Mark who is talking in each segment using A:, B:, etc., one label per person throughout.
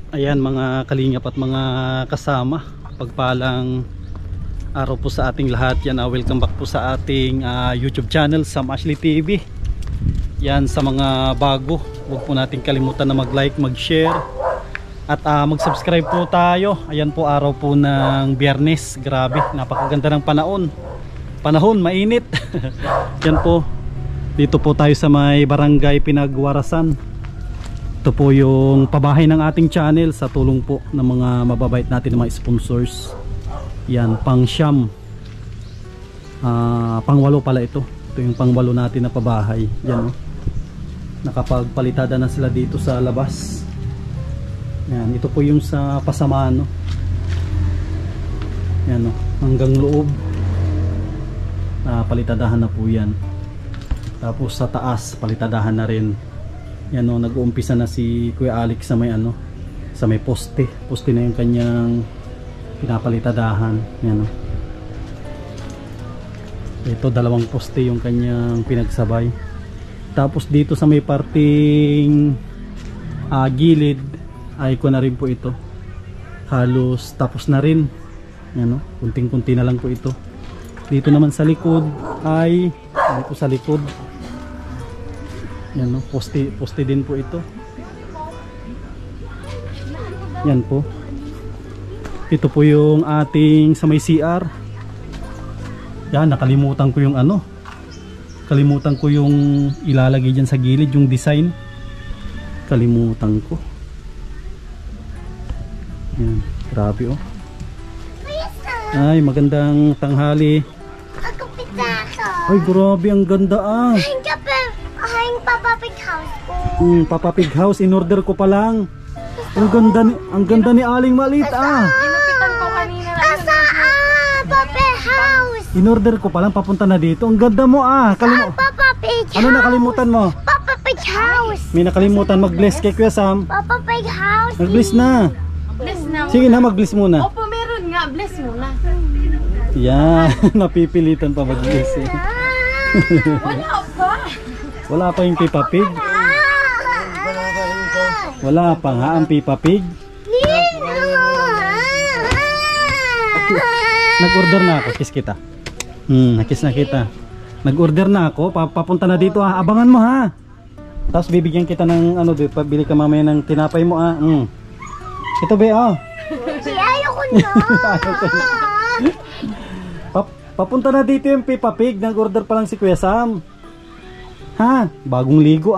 A: Ayan mga kalingap at mga kasama, pagpalang araw po sa ating lahat. Yan, welcome back po sa ating YouTube channel, Sam Ashley TV. Yan, sa mga bago, huwag po natin kalimutan na mag-like, mag-share at mag-subscribe po tayo. Ayan po, araw po ng Biyernes. Grabe, napakaganda ng panahon, mainit. Yan po, dito po tayo sa may barangay Pinagwarasan. Ito po yung pabahay ng ating channel sa tulong po ng mga mababait natin ng mga sponsors. Yan, pang siyam, pangwalo pala ito. Ito yung pangwalo natin na pabahay. Yan, nakapagpalitada na sila dito sa labas. Yan, ito po yung sa Pasamaan, yan, hanggang loob, palitadahan na po yan. Tapos sa taas palitadahan na rin. Yan, nag-uumpisa na si Kuya Alex sa may sa may poste na yung kanyang pinapalitadahan. Yan, ito dalawang poste yung kanyang pinagsabay. Tapos dito sa may parting gilid ay ko na rin po ito, halos tapos na rin. Yan, kunting-kunti na lang po ito. Dito naman sa likod ay dito sa likod, yan, poste din po ito. Yan po. Ito po yung ating sa may CR. Yan, nakalimutan ko yung kalimutan ko yung ilalagay dyan sa gilid, yung design. Kalimutan ko. Yan, grabe Ay, magandang tanghali. Ay, grabe, ang ganda
B: Papa Pig House ko.
A: Papa Pig House, in order ko pa lang. Ang ganda ni Aling Maliit
B: Ginupitan ko kanina. Papa House.
A: In order ko pa lang, papunta na dito. Ang ganda mo
B: Papa Pig House.
A: Ano nakalimutan mo?
B: Papa Pig House.
A: May nakalimutan mag-bless kay Kuya Sam.
B: Papa Pig House.
A: Mag-bless na.
C: Bless na.
A: Sige na, mag-bless muna.
C: Opo, meron nga. Bless muna.
A: Yan, napipilitan pa mag-bless
C: Wala pa.
A: Wala pa yung Peppa Pig. Wala pa nga ang Peppa Pig. Nag-order na ako, kiss kita. Kiss na kita. Nag-order na ako, papunta na dito Abangan mo Tapos bibigyan kita ng dito, pabili ka mamaya ng tinapay mo Ito be
B: Ayoko na.
A: Papunta na dito yung Peppa Pig. Nag-order pa lang si Kuya Sam. Bagong ligo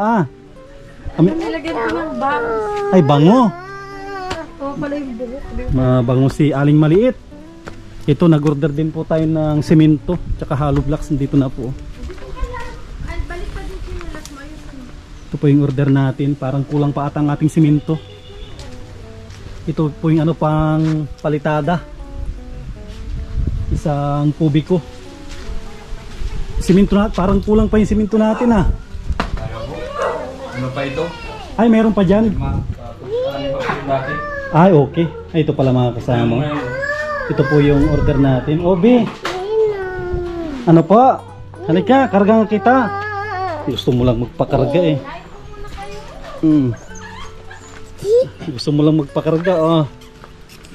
C: Nilagyan ko ng bangs.
A: Ay, bango.
C: Pala yung buhok.
A: Mabango si Aling Maliit. Ito, nag-order din po tayo ng semento tsaka hollow blocks. Nandito na po. Ito po yung order natin. Parang kulang pa ata ang ating semento. Ito po yung pang palitada. Isang kubiko. Simento na, parang kulang pa yung simento natin
D: Ano pa ito?
A: Ay, meron pa dyan. Ay, okay. Ay, ito pala mga kasama. Ito po yung order natin. Obi, ano pa? Halika, karga nga kita. Gusto mo lang magpakarga Gusto mo lang magpakarga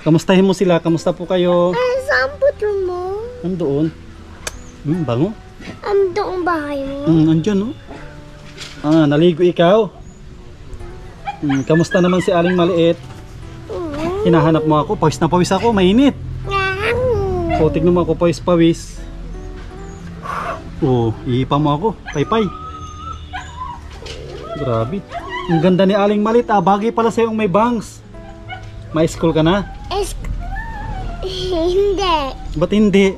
A: Kamustahin mo sila? Kamusta po kayo?
B: Saan po mo?
A: Andoon. Bango.
B: Doon bahay mo?
A: Andyan naligo ikaw? Kamusta naman si Aling Maliit? Hinahanap mo ako? Pawis na pawis ako, mainit. Tignan mo ako, pawis. Iipa mo ako, paypay. Grabe. Ang ganda ni Aling Maliit bagay pala sa'yo may bangs. May school ka na?
B: Hindi.
A: Ba't hindi?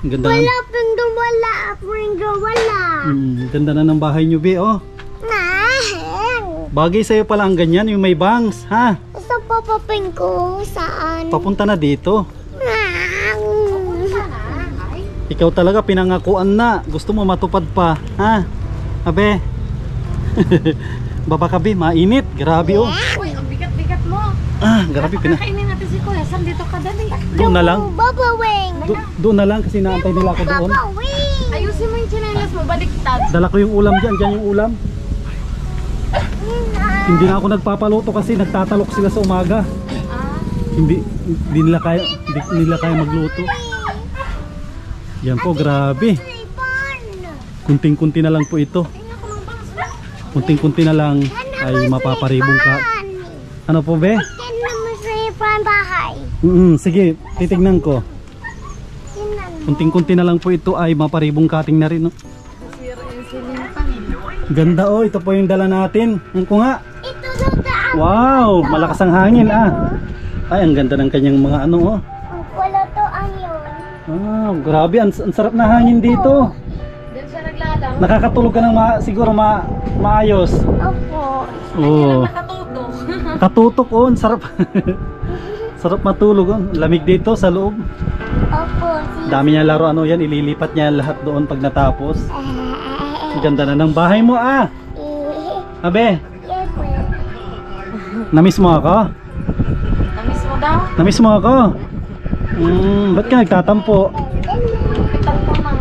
A: Ang ganda
B: Wala.
A: Ganda na ng bahay nyo, be, Bagay sa'yo pala ang ganyan, yung may bangs,
B: Sa papapin ko, saan?
A: Papunta na dito. Ikaw talaga pinangakuan na. Gusto mo matupad pa, Abe. Baba ka, be, mainit. Grabe,
C: Uy, ang bigat-bigat mo.
A: Grabe,
C: Kainin natin si Kuya Sam dito kadali.
A: Doon na lang.
B: Babawing.
A: Doon na lang kasi naantay nila ako doon.
B: Babawing.
C: Ayusin mo yung chinelas mo, baliktad.
A: Dala ko yung ulam dyan, dyan yung ulam. Hindi na ako nagpapaluto kasi nagtatalok sila sa umaga.
C: Ah,
A: Hindi nila kaya magluto. Yan po, grabe. Kunting-kunti na lang po ito. Kunting-kunti na lang ay mapaparibong ka. Ano po, be?
B: Yan naman sa ipan bahay.
A: Sige, titignan ko.
B: Yan naman.
A: Kunting-kunti na lang po ito ay maparibong cutting na rin. No?
C: sira yung silimpan.
A: Ganda oh, ito po yung dala natin. Ang ko nga.
B: Ito daw daan.
A: Wow, malakas ang hangin ah. Ay, ang ganda ng kanyang mga ano oh.
B: Wala to ang yun.
A: Ah, grabe, ang sarap na hangin dito.
C: Diyan siya naglalang.
A: Nakakatulog ka ng siguro maayos.
B: Opo.
A: Oo.
C: Nakatutok.
A: Katutok oh, ang sarap. Sarap matulog oh. Lamig dito sa loob.
B: Opo.
A: Dami niya laro ano yan, ililipat niya lahat doon pag natapos. Ang ganda na ng bahay mo ah. Abe,
B: Yes,
A: namiss mo ako?
C: Namiss mo daw?
A: Namiss mo ako? Ba't ka nagtatampo?
C: Pitan mo na.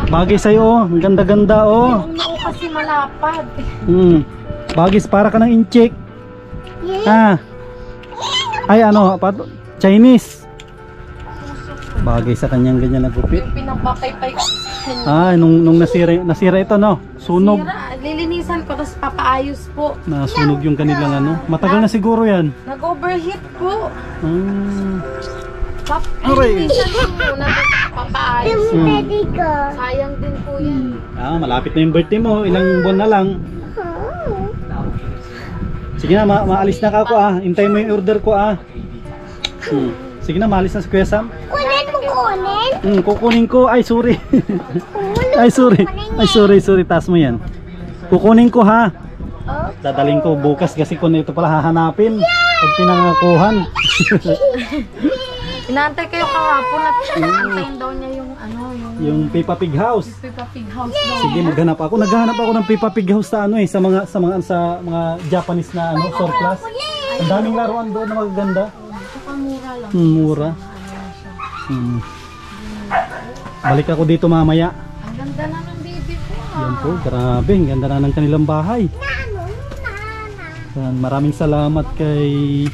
A: Bagay sa'yo oh, ang ganda-ganda oh.
C: Yung noo kasi malapad.
A: Bagis para ka ng incheck.
B: Yes.
A: Ah. Ay ano, Chinese. Bagay sa kanyang ganyan na gupit.
C: Yung pinapapaypay ko.
A: Ah, nung nasira ito no. Sunog.
C: Sira, lilinisan ko tapos papaayos po.
A: Nasunog yung kanilang ano. Matagal na siguro yan.
C: Nag-overheat po.
A: Aray.
C: Lilinisan ko muna tapos papaayos.
B: Ready ko.
C: Sayang din po yan.
A: Malapit na yung birthday mo. Ilang buwan na lang. Sige na, maalis na ka ako ah. Hintay mo yung order ko ah. Sige na, maalis na si Kuya Sam.
B: Kunin mo kunin.
A: Kukunin ko. Ay, sorry. Ay, sorry. Ay, sorry. Taas mo yan. Kukunin ko ha. Dadaling ko bukas kasi kung ito pala hahanapin. Pag pinangakuhan.
C: Inaantay kayo kahapon at inaantayin daw niya yung ano,
A: Yung Peppa Pig House.
C: Peppa Pig House daw.
A: Sige, maghanap ako. Naghahanap ako ng Peppa Pig House sa ano sa mga Japanese na ano, surplus. Ang daming laruan doon na magaganda.
C: Saka mura lang.
A: Mura. Balik ako dito mamaya.
C: Ang ganda na ng baby ko.
A: Yan po, grabe. Ang ganda na ng kanilang bahay. Yan, maraming salamat kay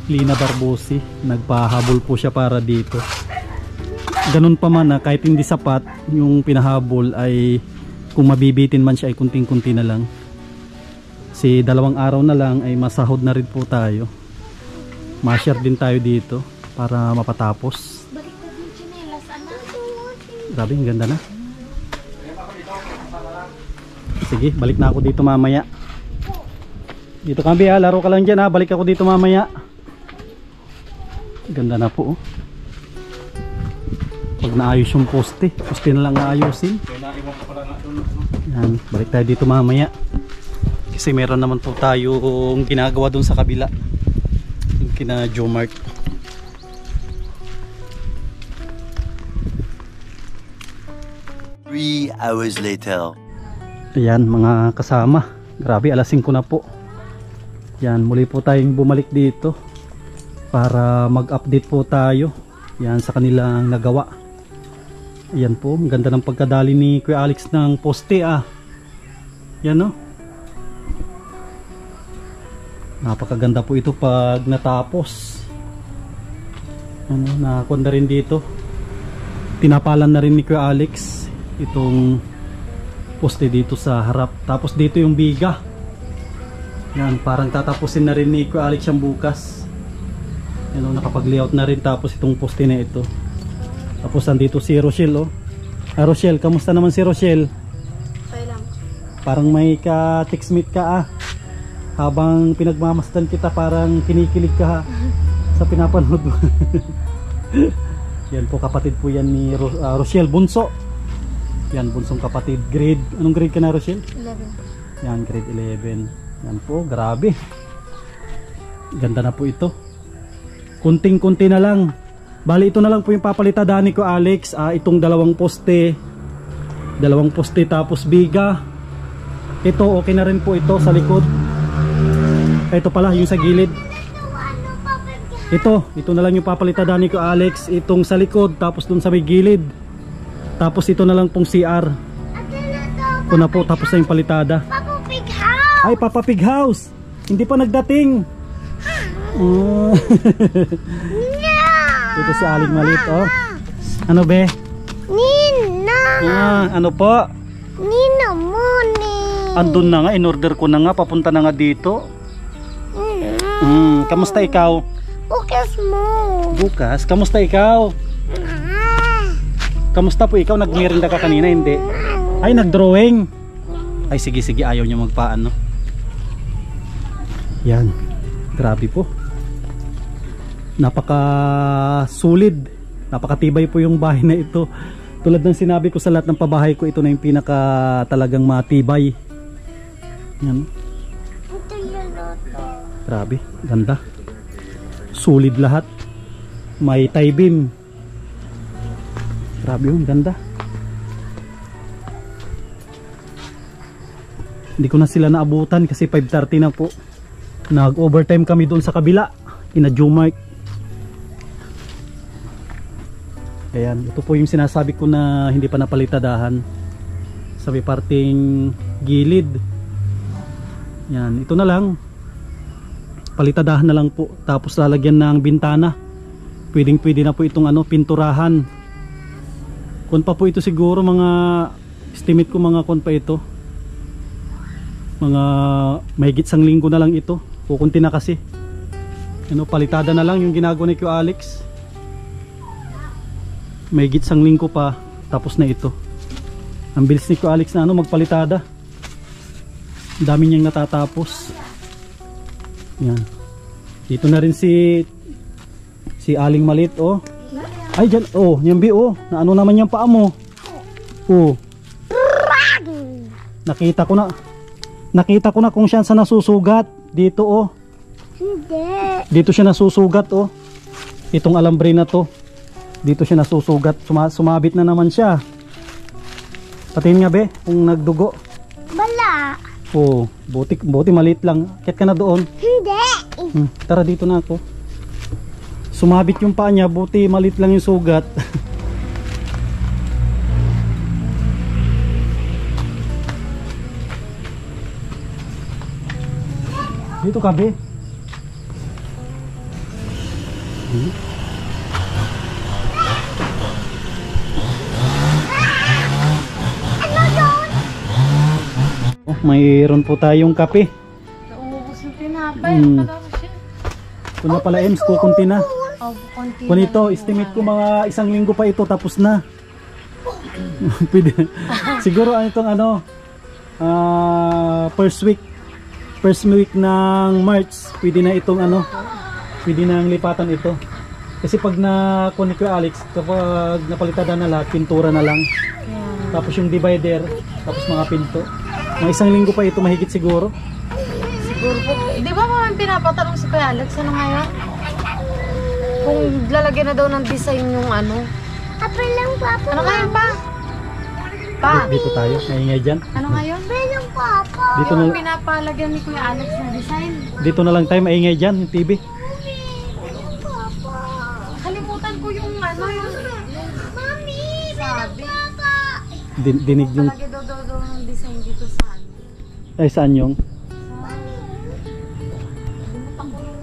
A: Lina Barbosi. Nagpahabol po siya para dito. Ganun pa man na kahit hindi sapat yung pinahabol ay kung mabibitin man siya ay kunting-kunti na lang. Kasi 2 araw na lang ay masahod na rin po tayo. Ma-share din tayo dito para mapatapos.
C: Balik na din chinelas, anak.
A: Grabe, ang ganda na. Sige, balik na ako dito mamaya. Dito kami ha, laro ka lang dyan ha. Balik ako dito mamaya. Ganda na po oh. Pag naayos yung poste na lang naayusin. Yan, balik tayo dito mamaya. Kasi meron naman po tayong ginagawa dun sa kabila. Yung kina Jomart.
D: Three hours later.
A: Ayan mga kasama. Grabe, alas 5 na po. Yan, muli po tayong bumalik dito para mag-update po tayo yan sa kanilang nagawa. Ayan po, ang ganda ng pagkadali ni Kuya Alex ng poste ah. Yan no. Napakaganda po ito pag natapos. Ano, nakakuha na rin dito. Tinapalan na rin ni Kuya Alex itong poste dito sa harap. Tapos dito yung biga. Yan, parang tatapusin na rin ni Kuya Alex yung bukas. Yan, nakapag-layout na rin tapos itong poste na ito. Tapos andito si Rochelle oh. Rochelle, kamusta naman si Rochelle?
C: Okay lang.
A: Parang may ka-textmate ka ah. Habang pinagmamasdan kita parang kinikilig ka ha, sa pinapanood mo. Yan po, kapatid po yan ni Rochelle Bunso. Yan, bunsong kapatid. Grade, anong grade ka na Rochelle?
C: 11.
A: Yan, grade 11. Yan po, grabe. Ganda na po ito. Kunting-kunti na lang. Bali, ito na lang po yung papalitadaan ni ko Alex. Itong 2 poste. 2 poste tapos biga. Ito, okay na rin po ito sa likod. Ito pala, yung sa gilid. Ito na lang yung papalitadaan ni ko Alex. Itong sa likod, tapos dun sa may gilid. Tapos ito na lang pong CR. Ito na po, tapos na yung palitada.
B: Papa Pig House.
A: Ay, Papa Pig House. Hindi pa nagdating. Ito si Aling Maliit, oh. Ano be?
B: Nina.
A: Ano po?
B: Nina Moni.
A: Andun na nga, in-order ko na nga, papunta na nga dito. Kamusta ikaw?
B: Bukas mo.
A: Bukas? Kamusta ikaw? Kamusta po ikaw? Nagmirinda ka kanina, hindi? Ay, nagdrawing. Ay, sige, ayaw niya magpaano. Yan. Grabe po. Napaka solid. Napakatibay po yung bahay na ito. Tulad ng sinabi ko sa lahat ng pabahay ko, ito na yung pinaka talagang matibay. Yan.
B: Ito yung loto.
A: Grabe, ganda. Solid lahat. May tie beam. Grabe yun, ganda. Hindi ko na sila naabutan kasi 5:30 na po. Nag-overtime kami doon sa kabila, ina Jumark. Ayan, ito po yung sinasabi ko na hindi pa napalitadahan. Sabi parting gilid. Yan, ito na lang. Palitadahan na lang po. Tapos lalagyan ng bintana. Pwedeng-pwede na po itong pinturahan. Kung pa po ito siguro mga estimate ko mga kon pa ito. Mga mahigit 1 linggo na lang ito. Kukunti na kasi. Palitada na lang yung ginagawa ni Q Alex. Mahigit 1 linggo pa tapos na ito. Ang bilis ni Q Alex na magpalitada. Ang dami niyang natatapos. Yan. Dito na rin si Aling Maliit, oh. Ay, dyan, oh, yan bi, oh. Na ano naman yung paa mo? Oh. Nakita ko na kung saan sa nasusugat. Dito, oh.
B: Hindi.
A: Dito siya nasusugat, oh. Itong alambre na to. Dito siya nasusugat. Sumabit na naman siya. Patingin nga, be, kung nagdugo.
B: Bala.
A: Oh, buti maliit lang. Akit ka na doon.
B: Hindi.
A: Tara, dito na ako. Sumabit yung paa niya, buti maliit lang yung sugat. Dito ka, be. Oh, mayroon po tayong kape.
C: Naubos yung tinapay. Talaga siya.
A: Kung na pala Ems, kukunti na.
C: Oh, konti
A: Kung
C: lang
A: ito,
C: yung
A: estimate ko mga 1 linggo pa ito, tapos na. Pwede. Siguro itong first week ng March, pwede na itong pwede na lipatan ito. Kasi pag na-connect ko Alex, kapag napalitada na lahat, pintura na lang. Tapos yung divider, tapos mga pinto. Mga 1 linggo pa ito, mahigit siguro.
C: Siguro po. Di ba mga pinapatanong si Kuya Alex, ano ngayon? Kung lalagyan na daw ng design yung
B: Apa lang, Papa.
C: Ano ngayon pa? Pa?
A: Dito tayo, maingay dyan.
C: Ano ngayon?
B: Lang, Papa.
A: Dito
C: Yung
A: na,
C: pinapalagyan ni Kuya Alex na design.
A: dito na lang tayo, maingay dyan, yung TV.
B: Papa.
C: Kalimutan ko yung yung
B: Mami,
C: sabi.
B: Papa.
A: Dinig yung,
C: Palagyan daw ng design dito sa
A: ay saan yung?
C: Kalimutan ko yung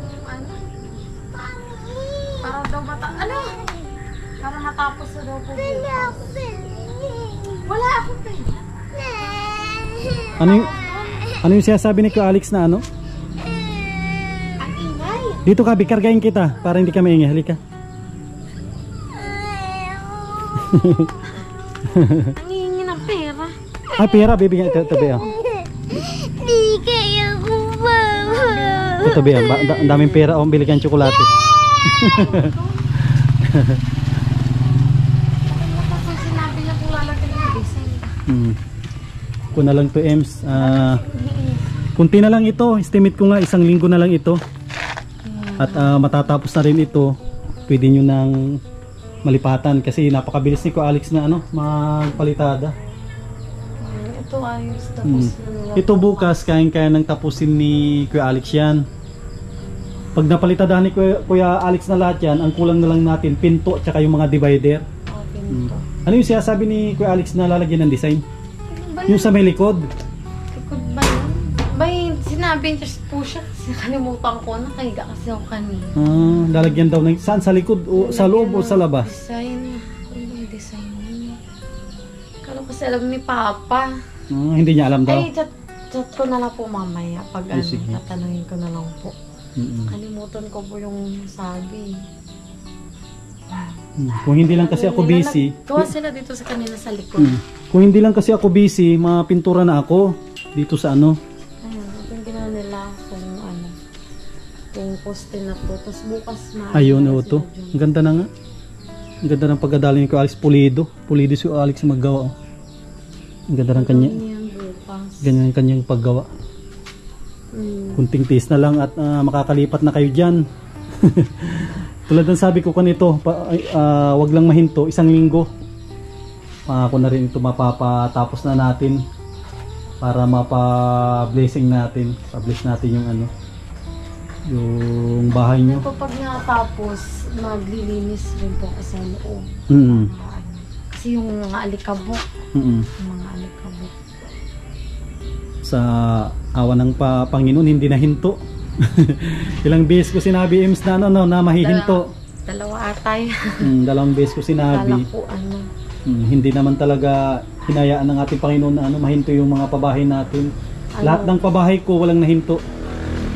C: para daw para matapos na daw po. Wala akong pera.
A: Ano yung sinasabi ni Kuya Alex na
B: Ang ingay.
A: Dito ka, bikargayin kita para hindi ka maingay. Halika.
C: Ang hihingi ng pera.
A: Ah, pera, bibigyan ito, be.
B: Di kaya ko, Papa.
A: Ito, be. Ang daming pera, bili kang tsokolate.
C: Tapos sinabi niya kung lalagyan ng design.
A: Kung na lang to Ems. Kunti na lang ito. Estimate ko nga 1 linggo na lang ito. At matatapos na rin ito. Pwede nyo nang malipatan kasi napakabilis ni Kuya Alex na magpalitada.
C: Ito ayos. Tapos
A: Ito bukas kaya nang tapusin ni Kuya Alex yan. Pag napalitadahan ni Kuya Alex na lahat yan, ang kulang na lang natin pinto at saka yung mga divider. Ano yung sinasabi ni Kuya Alex na lalagyan ng design? Yung sa may likod.
C: Likod ba yun? Ba na-pinterest po siya kasi kalimutan ko. Nakahiga kasi ako kanina.
A: Lalagyan daw ng saan? Sa likod o sa loob o sa labas?
C: Design. Ano yung design niya? Kala kasi alam ni Papa.
A: Hindi niya alam daw.
C: Ay, chat ko na lang po mamaya. Pag
A: Ay,
C: ano,
A: sige.
C: tatanungin ko na lang po.
A: Mm-mm.
C: Kalimutan ko po yung sabi.
A: Kung hindi lang kasi ako busy.
C: Gawa sila dito sa kanila sa likod.
A: Kung hindi lang kasi ako busy, mapintura na ako dito sa ano.
C: Ayun, ito yung ginawa nila kung ano. Kung poste na to. Tapos bukas na.
A: Ayun, to. Ang ganda na nga. Ang ganda ng pagkadali ko Alex Pulido. Pulido si Alex magawa. Oh. Ang ganda ng kanya. Ganyan ang kanyang paggawa. Kunting tiis na lang at makakalipat na kayo dyan. Tulad ng sabi ko kanito, wag lang mahinto, 1 linggo. Ako na rin ito mapapatapos na natin para mapa-blessing natin. Pa-bless natin yung ano, yung bahay nyo.
C: Kapag natapos, maglilinis rin po ako sa loob. Kasi yung mga alikabok. Yung mga alikabok.
A: Sa awa ng Panginoon, hindi na hinto. Ilang beses ko sinabi, Ems, na ano, na mahihinto.
C: Dalawa atay.
A: 2 beses ko sinabi.
C: Kala ko ano.
A: Hindi naman talaga hinayaan ng ating Panginoon na ano, mahinto yung mga pabahay natin. Lahat ng pabahay ko walang nahinto.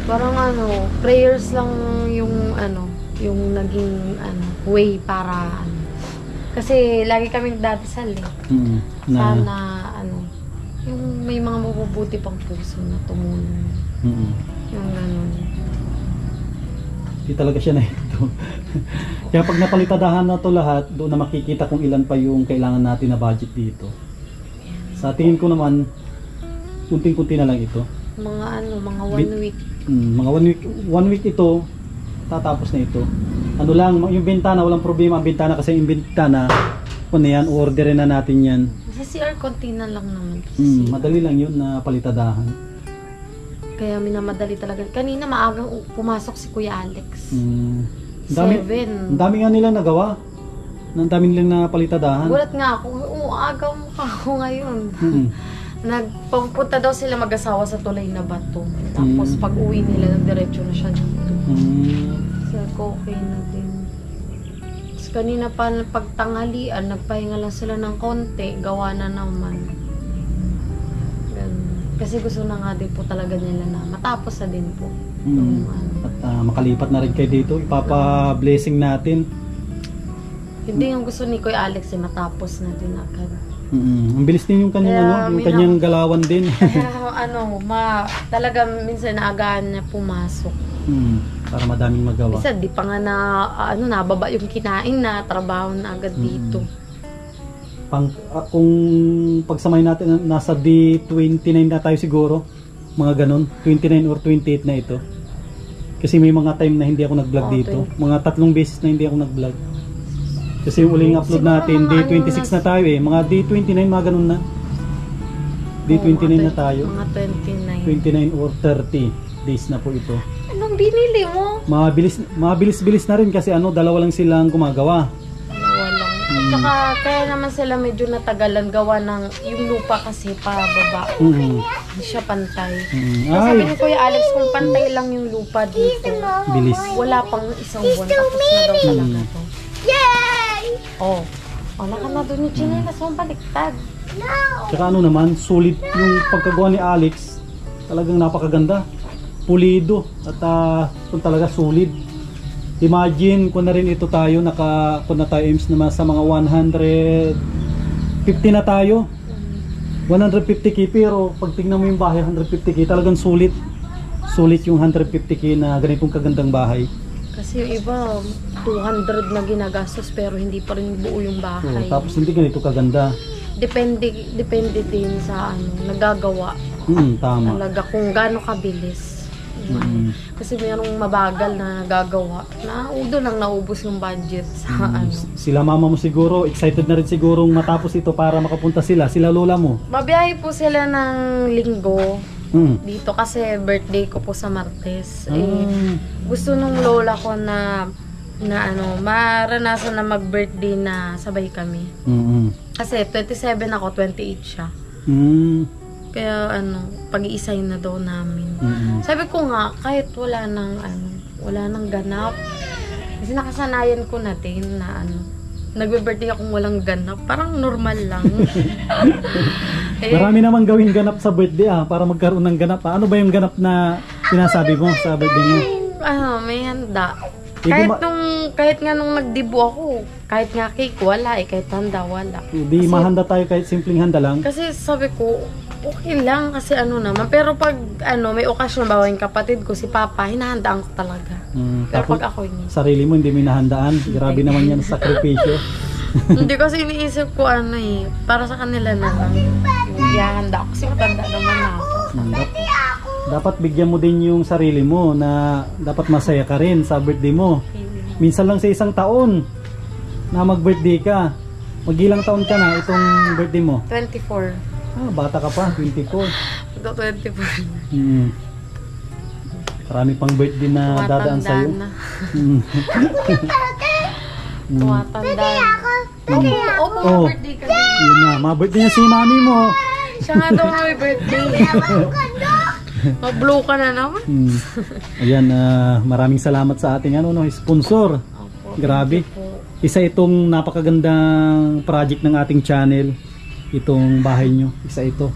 C: Parang ano, prayers lang yung ano, yung naging ano, way para ano. Kasi lagi kaming dadasal eh. Sana ano, yung may mga mabubuti pang puso na tumulong. Yung ganun.
A: Hindi talaga siya na ito. Kaya pag napalitadahan na to lahat, doon na makikita kung ilan pa yung kailangan natin na budget dito. Sa tingin ko naman, kunting-kunti na lang ito.
C: Mga ano, mga 1 week.
A: Mga 1 week ito, tatapos na ito. Ano lang, yung bintana, walang problema ang bintana kasi yung bintana, kung yan, orderin na natin yan.
C: Sa CR, konti na lang naman.
A: Madali lang yun na palitadahan.
C: Kaya minamadali talaga. Kanina maagang pumasok si Kuya Alex. 7.
A: Ang dami nga nila nagawa. Ang dami nilang napalitadahan.
C: Gulat nga ako, agaw mo ka ako ngayon. Nagpampunta daw sila mag-asawa sa Tulay na Bato. Tapos pag uwi nila, nagdiretso na siya dito. Sabi ko, okay na din. Tapos kanina pa pagtanghalian, nagpahinga lang sila ng konti, gawa na naman. Ganun. Kasi gusto na nga din po talaga nila na matapos na din po. At
A: makalipat na rin kayo dito, ipapa-blessing natin.
C: Hindi yung gusto ni Kuya Alex matapos na din agad.
A: Ang bilis din yung kanyang, ano, yung kanyang galawan din.
C: Kaya talaga minsan naagahan niya pumasok.
A: Para madaming magawa.
C: Isa di pa nga na nababa yung kinain na trabaho na agad dito.
A: Kung pagsamay natin nasa D29 na tayo siguro, mga ganon, 29 or 28 na ito. Kasi may mga time na hindi ako nag-vlog dito. Mga 3 beses na hindi ako nag-vlog. Kasi yung uling upload natin, D26 na tayo eh. Mga D29, mga ganun na. D29 na tayo.
C: Mga
A: 29 or 30 days na po ito.
C: Anong binili mo?
A: Mabilis-bilis na rin kasi dalawa lang silang gumagawa.
C: Tsaka kaya naman sila medyo natagalan gawa ng yung lupa kasi pababa. Hindi siya pantay. Sabi ni Kuya Alex kung pantay lang yung lupa dito,
A: bilis.
C: wala pang 1 buwan tapos na daw talaga to.
B: Yay!
C: Naka na doon yung chinelas mo baliktad.
A: Tsaka naman, sulit yung pagkagawa ni Alex. Talagang napakaganda. Pulido at kung talaga solid. Imagine kung na rin ito tayo, kung na tayo aims naman sa mga 150 na tayo. 150k, pero pag tingnan mo yung bahay, 150k, talagang sulit. Sulit yung 150k na ganitong kagandang bahay.
C: Kasi yung iba, 200 na ginagastos pero hindi pa rin buo yung bahay.
A: Tapos hindi ganito kaganda.
C: Depende din sa nagagawa.
A: Tama.
C: Talaga kung gaano kabilis. Kasi mayroong mabagal na nagagawa na doon lang naubos yung budget sa
A: Sila mama mo siguro, excited na rin siguro matapos ito para makapunta sila lola mo.
C: Mabiyahe po sila ng linggo dito kasi birthday ko po sa Martes. Gusto nung lola ko na maranasan na mag-birthday na sabay kami. Kasi 27 ako, 28 siya. Kaya pag-iisahin na daw namin. Sabi ko nga, kahit wala nang ganap. Kasi nakasanayan ko na din na nagbe-birthday akong walang ganap. Parang normal lang.
A: Marami namang gawin ganap sa birthday para magkaroon ng ganap. Ano ba yung ganap na sinasabi mo sa birthday mo?
C: May handa. Kahit nga nung nagdibo ako, kahit nga cake, wala kahit handa, wala.
A: Hindi mahanda tayo kahit simpleng handa lang.
C: Kasi sabi ko, okay lang kasi naman. Pero pag may okasyon, bawa yung kapatid ko, si Papa, hinahandaan ko talaga. Pero pag ako hindi.
A: Sarili mo hindi mo hinahandaan. Grabe naman yan sa sakripisyo.
C: Hindi kasi iniisip ko para sa kanila na lang. Ihahanda ako kasi matanda naman ako.
A: Dapat bigyan mo din yung sarili mo na dapat masaya ka rin sa birthday mo. Minsan lang sa isang taon na mag-birthday ka. Mag-ilang taon ka na itong birthday mo?
C: 24.
A: Bata ka pa, 24.
C: Ito 24.
A: Marami pang birthday na dadaan sa'yo.
C: Tumatanda na. Opo, birthday ka din.
A: Yun na, birthday niya si mami mo.
C: Siya nga daw may birthday. Mag-blow ka na naman.
A: Ayan, maraming salamat sa ating sponsor.
C: Opo,
A: grabe. Isa itong napakagandang project ng ating channel. Itong bahay nyo. Isa ito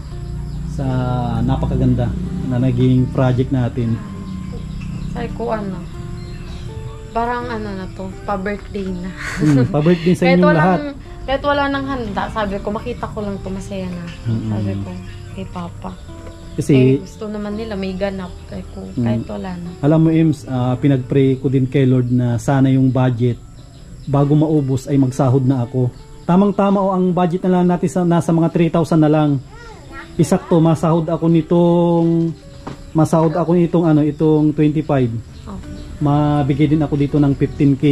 A: sa napakaganda na naging project natin.
C: Sabi ko parang na to, pa-birthday na.
A: Pa-birthday sa inyong lahat.
C: Kahit wala nang handa, sabi ko, makita ko lang to, masaya na. Sabi ko, kay Papa.
A: Kasi
C: gusto naman nila may ganap kahit wala na.
A: Alam mo Ems, pinag-pray ko din kay Lord na sana yung budget bago maubos ay magsahod na ako. Tamang-tama ang budget na lang natin nasa mga 3,000 na lang. Isakto masahod ako nitong itong 25.
C: Okay.
A: Mabigay din ako dito ng 15k.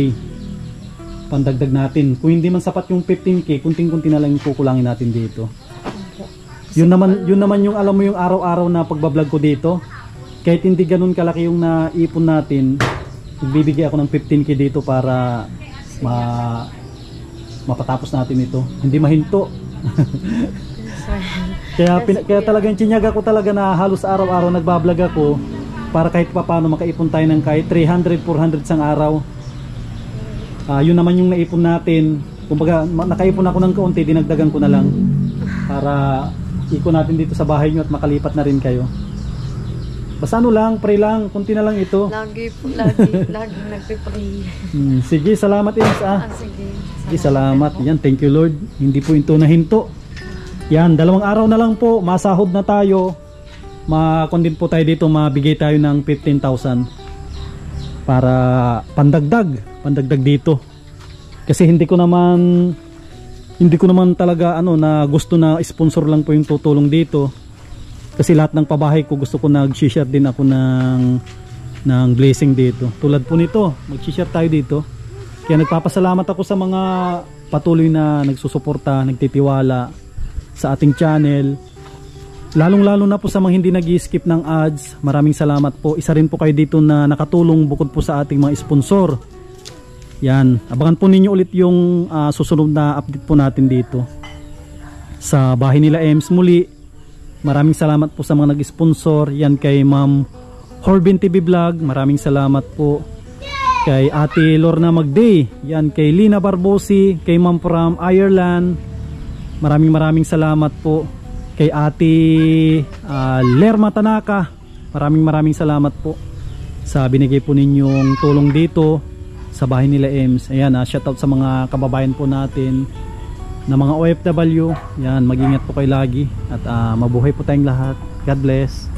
A: Pandagdag natin. Kung hindi man sapat yung 15k, kunting-kunti na lang yung kukulangin natin dito. Yun naman yung alam mo yung araw-araw na pagbablog ko dito. Kahit hindi ganun kalaki yung naipon natin, magbibigay ako ng 15k dito para mapatapos natin ito. Hindi mahinto. kaya talagang tsinyaga ko talaga na halos araw-araw nagbablog ako para kahit paano makaipon tayo ng kahit 300-400 sang araw. Yun naman yung naipon natin. Kumbaga nakaipon ako ng kaunti, dinagdagan ko na lang para ikon natin dito sa bahay nyo at makalipat na rin kayo. Basta pray lang, kunti na lang ito.
C: Lagi nagpe-pray.
A: Sige, salamat Ems
C: Sige,
A: salamat. Yan, thank you Lord. Hindi po ito nahinto. Yan, 2 araw na lang po, masahod na tayo. Makondin po tayo dito, mabigay tayo ng 15,000 para pandagdag dito. Kasi hindi ko naman talaga na gusto na sponsor lang po yung tutulong dito. Kasi lahat ng pabahay ko gusto ko nag-share din ako ng blessing dito. Tulad po nito, mag-share tayo dito. Kaya nagpapasalamat ako sa mga patuloy na nagsusuporta, nagtitiwala sa ating channel. Lalong-lalo na po sa mga hindi nag-skip ng ads. Maraming salamat po. Isa rin po kayo dito na nakatulong bukod po sa ating mga sponsor. Yan, abangan po ninyo ulit yung susunod na update po natin dito sa bahay nila Ems muli. Maraming salamat po sa mga nag-sponsor. Yan kay Ma'am Horbin TV Vlog, maraming salamat po. Kay Ate Lorna Magday, yan kay Lina Barbosi, kay Ma'am from Ireland, maraming salamat po. Kay Ate Lerma Tanaka, maraming salamat po sa binigay po ninyong tulong dito sa bahay nila Ems. Ayan, shoutout sa mga kababayan po natin na mga OFW. Yan, mag-ingat po kayo lagi at mabuhay po tayong lahat. God bless.